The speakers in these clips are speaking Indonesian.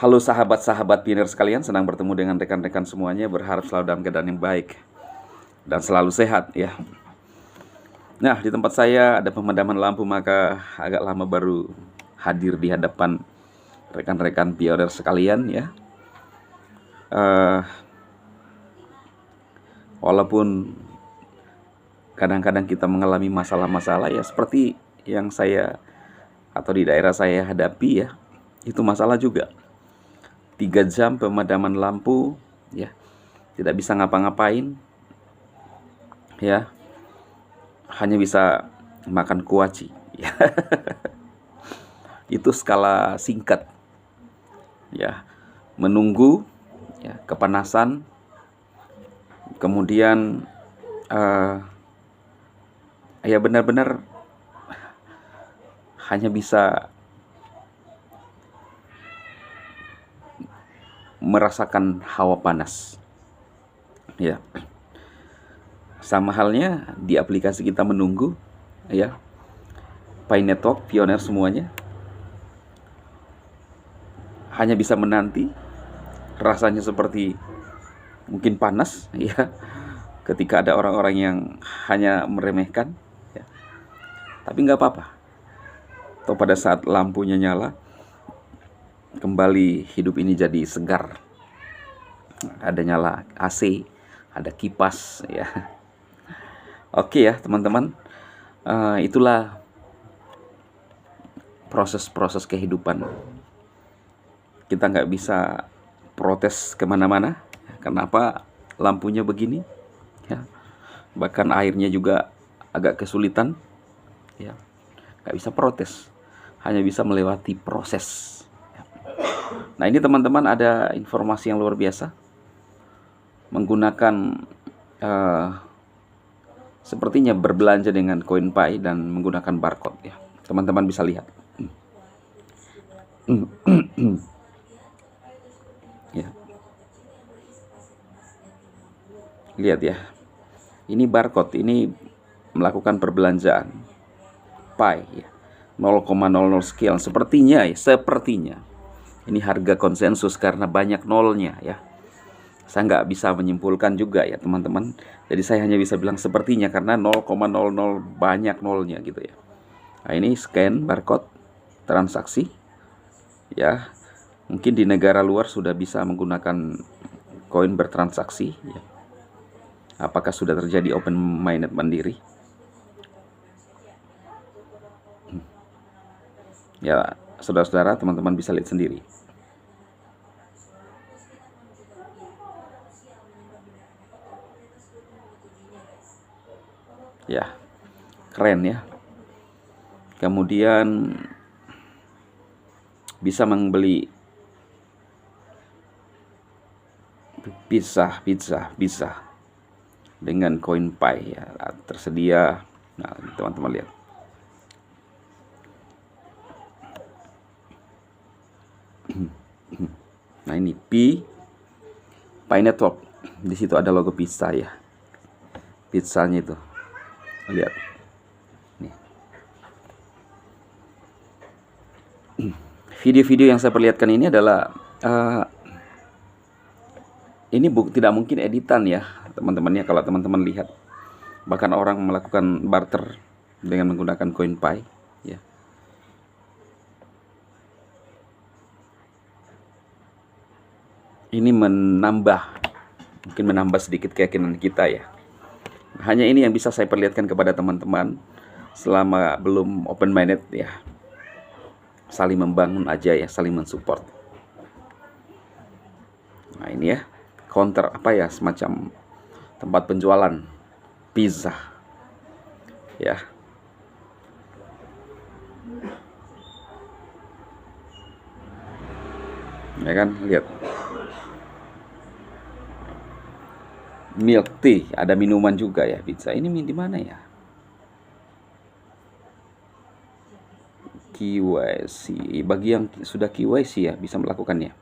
Halo sahabat-sahabat pioneer sekalian, senang bertemu dengan rekan-rekan semuanya, berharap selalu dalam keadaan yang baik dan selalu sehat ya. Nah, di tempat saya ada pemadaman lampu, maka agak lama baru hadir di hadapan rekan-rekan pioneer sekalian ya. Walaupun kadang-kadang kita mengalami masalah-masalah ya seperti yang saya atau di daerah saya hadapi ya, itu masalah juga. 3 jam pemadaman lampu ya, tidak bisa ngapa-ngapain ya, hanya bisa makan kuaci ya. Itu skala singkat ya, menunggu ya, kepanasan, kemudian ya benar-benar hanya bisa merasakan hawa panas ya. Sama halnya di aplikasi kita menunggu ya, Pi Network, Pioneer semuanya hanya bisa menanti. Rasanya seperti mungkin panas ya, ketika ada orang-orang yang hanya meremehkan ya. Tapi nggak apa-apa, atau pada saat lampunya nyala kembali hidup ini jadi segar. Ada nyala AC, ada kipas ya. Oke ya teman-teman, itulah proses-proses kehidupan. Kita nggak bisa protes kemana-mana. Kenapa lampunya begini ya, bahkan airnya juga agak kesulitan ya, nggak bisa protes, hanya bisa melewati proses. Nah ini teman-teman, ada informasi yang luar biasa menggunakan sepertinya berbelanja dengan koin Pi dan menggunakan barcode ya. Teman-teman bisa lihat ya, lihat ya, ini barcode, ini melakukan perbelanjaan Pi ya, 0,00 sekian. Sepertinya ya, sepertinya ini harga konsensus karena banyak nolnya ya. Saya nggak bisa menyimpulkan juga ya teman-teman. Jadi saya hanya bisa bilang sepertinya karena 0,00 banyak nolnya gitu ya. Nah ini scan barcode transaksi ya. Mungkin di negara luar sudah bisa menggunakan koin bertransaksi ya. Apakah sudah terjadi open mainnet mandiri? Ya saudara-saudara, teman-teman bisa lihat sendiri. Ya, keren ya. Kemudian bisa membeli pizza dengan koin Pi ya, tersedia. Nah, teman-teman lihat. Nah, ini Pi Network. Di situ ada logo pizza ya. Pizzanya itu. Lihat. Nih. Video-video yang saya perlihatkan ini adalah ini tidak mungkin editan ya teman-temannya. Kalau teman-teman lihat, bahkan orang melakukan barter dengan menggunakan koin Pi ya. Ini mungkin menambah sedikit keyakinan kita ya. Hanya ini yang bisa saya perlihatkan kepada teman-teman selama belum open minded ya. Saling membangun aja ya, saling mensupport. Nah ini ya, counter apa ya, semacam tempat penjualan pizza ya. Ya kan, lihat. Milk tea, ada minuman juga ya, pizza. Ini di mana ya? KYC, bagi yang sudah KYC ya bisa melakukannya.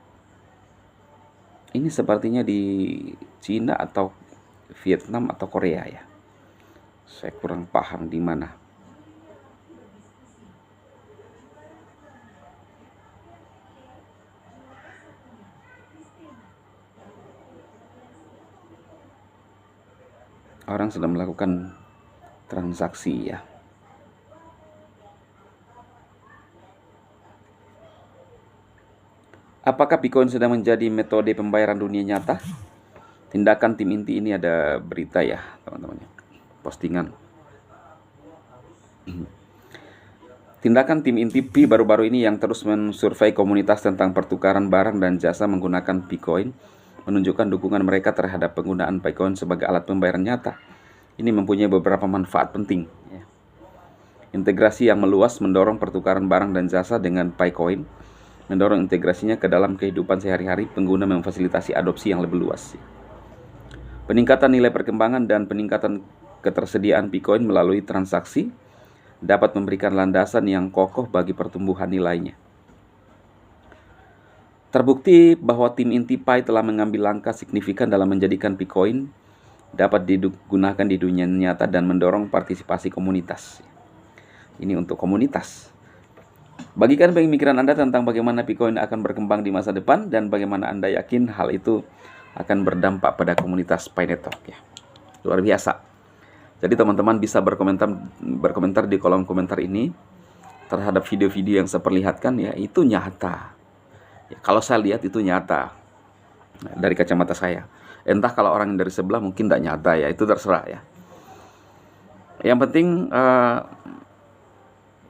Ini sepertinya di Cina atau Vietnam atau Korea ya. Saya kurang paham di mana. orang sedang melakukan transaksi ya. Apakah Bitcoin sedang menjadi metode pembayaran dunia nyata? Tindakan tim inti ini ada berita ya teman-teman, postingan. Tindakan tim inti Pi baru-baru ini yang terus mensurvei komunitas tentang pertukaran barang dan jasa menggunakan Bitcoin menunjukkan dukungan mereka terhadap penggunaan Bitcoin sebagai alat pembayaran nyata. Ini mempunyai beberapa manfaat penting ya. Integrasi yang meluas mendorong pertukaran barang dan jasa dengan Bitcoin, mendorong integrasinya ke dalam kehidupan sehari-hari pengguna, memfasilitasi adopsi yang lebih luas. Peningkatan nilai perkembangan dan peningkatan ketersediaan Bitcoin melalui transaksi dapat memberikan landasan yang kokoh bagi pertumbuhan nilainya. Terbukti bahwa tim inti Pi telah mengambil langkah signifikan dalam menjadikan Bitcoin dapat digunakan di dunia nyata dan mendorong partisipasi komunitas. Ini untuk komunitas. Bagikan pemikiran Anda tentang bagaimana Bitcoin akan berkembang di masa depan dan bagaimana Anda yakin hal itu akan berdampak pada komunitas Pi Network ya. Luar biasa. Jadi teman-teman bisa berkomentar di kolom komentar ini terhadap video-video yang saya perlihatkan ya, itu nyata. Ya, kalau saya lihat itu nyata dari kacamata saya. Entah kalau orang dari sebelah mungkin tidak nyata ya, itu terserah ya. Yang penting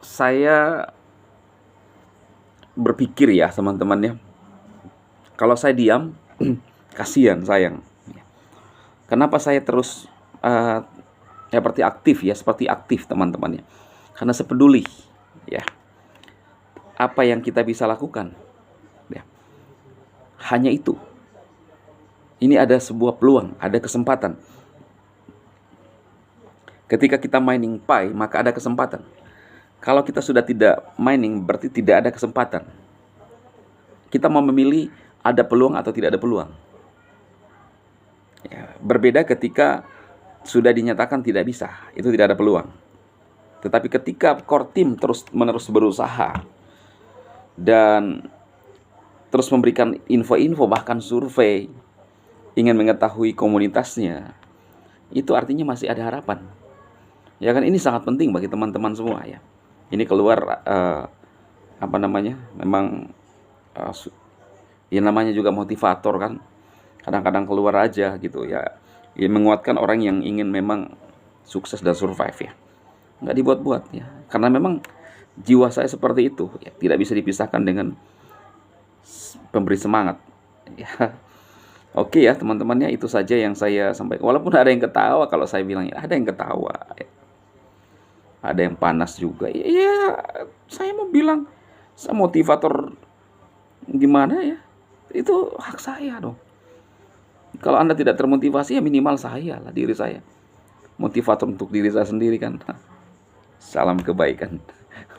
saya berpikir ya teman-teman ya, kalau saya diam kasihan, sayang. Kenapa saya terus seperti aktif teman-teman ya? Karena saya peduli ya apa yang kita bisa lakukan ya. Hanya itu. Ini ada sebuah peluang, ada kesempatan. Ketika kita mining Pi, maka ada kesempatan. Kalau kita sudah tidak mining, berarti tidak ada kesempatan. Kita mau memilih ada peluang atau tidak ada peluang. Ya, berbeda ketika sudah dinyatakan tidak bisa, itu tidak ada peluang. Tetapi ketika core team terus-menerus berusaha dan terus memberikan info-info, bahkan survei, ingin mengetahui komunitasnya, itu artinya masih ada harapan. Ya kan, ini sangat penting bagi teman-teman semua ya. Ini keluar memang yang namanya juga motivator kan. Kadang-kadang keluar aja gitu ya. Ya menguatkan orang yang ingin memang sukses dan survive ya. Nggak dibuat-buat ya. Karena memang jiwa saya seperti itu ya. Tidak bisa dipisahkan dengan pemberi semangat ya. Oke ya teman-temannya, itu saja yang saya sampaikan. Walaupun ada yang ketawa kalau saya bilang ya, ada yang ketawa ya. Ada yang panas juga. Ya saya mau bilang saya motivator gimana ya. Itu hak saya dong. Kalau Anda tidak termotivasi ya minimal saya lah, diri saya. Motivator untuk diri saya sendiri kan. Salam kebaikan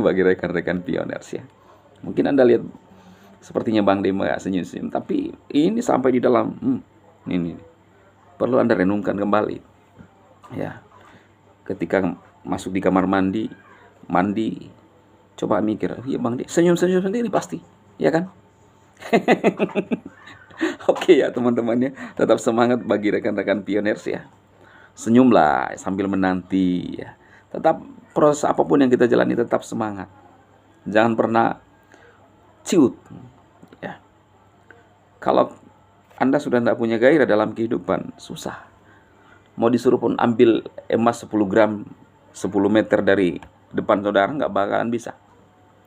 bagi rekan-rekan pioners ya. Mungkin Anda lihat sepertinya Bang Dema senyum-senyum, tapi ini sampai di dalam ini perlu Anda renungkan kembali. Ya. Ketika masuk di kamar mandi, coba mikir, iya Bang Dema senyum-senyum sendiri pasti, ya kan? Oke ya teman-temannya, tetap semangat bagi rekan-rekan pioners ya. Senyumlah sambil menanti ya. Tetap proses apapun yang kita jalani tetap semangat. Jangan pernah ciut ya. Kalau Anda sudah tidak punya gairah dalam kehidupan, susah. Mau disuruh pun ambil emas 10 gram 10 meter dari depan saudara, nggak bakalan bisa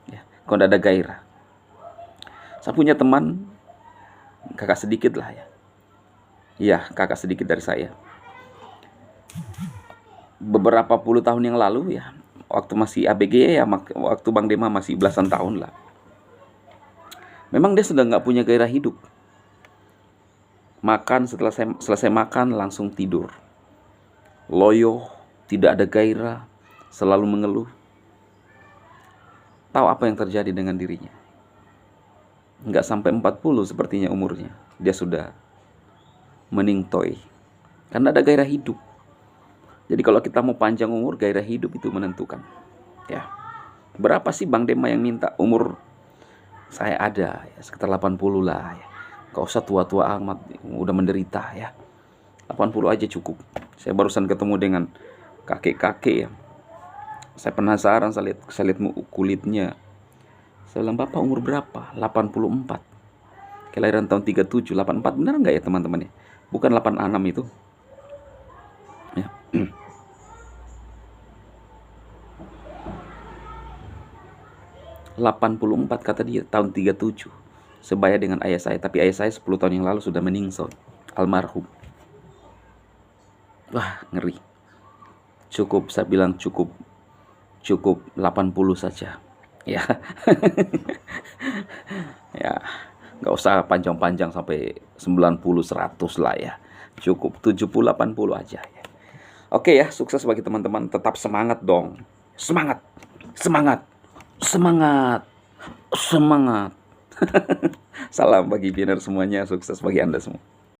ya, kalau tidak ada gairah. Saya punya teman, kakak sedikit lah ya. Iya, kakak sedikit dari saya. Beberapa puluh tahun yang lalu ya, waktu masih ABG ya, waktu Bang Dema masih belasan tahun lah. Memang dia sudah nggak punya gairah hidup. Makan, setelah selesai makan langsung tidur. Loyo, tidak ada gairah, selalu mengeluh. Tahu apa yang terjadi dengan dirinya? Nggak sampai 40 sepertinya umurnya, dia sudah meningtoy. Karena ada gairah hidup. Jadi kalau kita mau panjang umur, gairah hidup itu menentukan. Ya. Berapa sih Bang Dema yang minta umur? Saya ada ya, sekitar 80 lah ya. Gak usah tua-tua amat, udah menderita ya. 80 aja cukup. Saya barusan ketemu dengan kakek-kakek ya. Saya penasaran, saya lihat kulitnya. Saya bilang, "Bapak umur berapa?" 84. Kelahiran tahun 37, 84. Benar nggak ya teman-teman ya? Bukan 86 itu. Ya. 84 kata dia, tahun 37. Sebaya dengan ayah saya, tapi ayah saya 10 tahun yang lalu sudah meninggal, almarhum. Wah, ngeri. Cukup, saya bilang cukup 80 saja. Ya. Ya, nggak usah panjang-panjang sampai 90 100 lah ya. Cukup 70 80 aja ya. Oke ya, sukses bagi teman-teman. Tetap semangat dong. Semangat. Semangat. Semangat. Semangat. Salam bagi biner semuanya, sukses bagi Anda semua.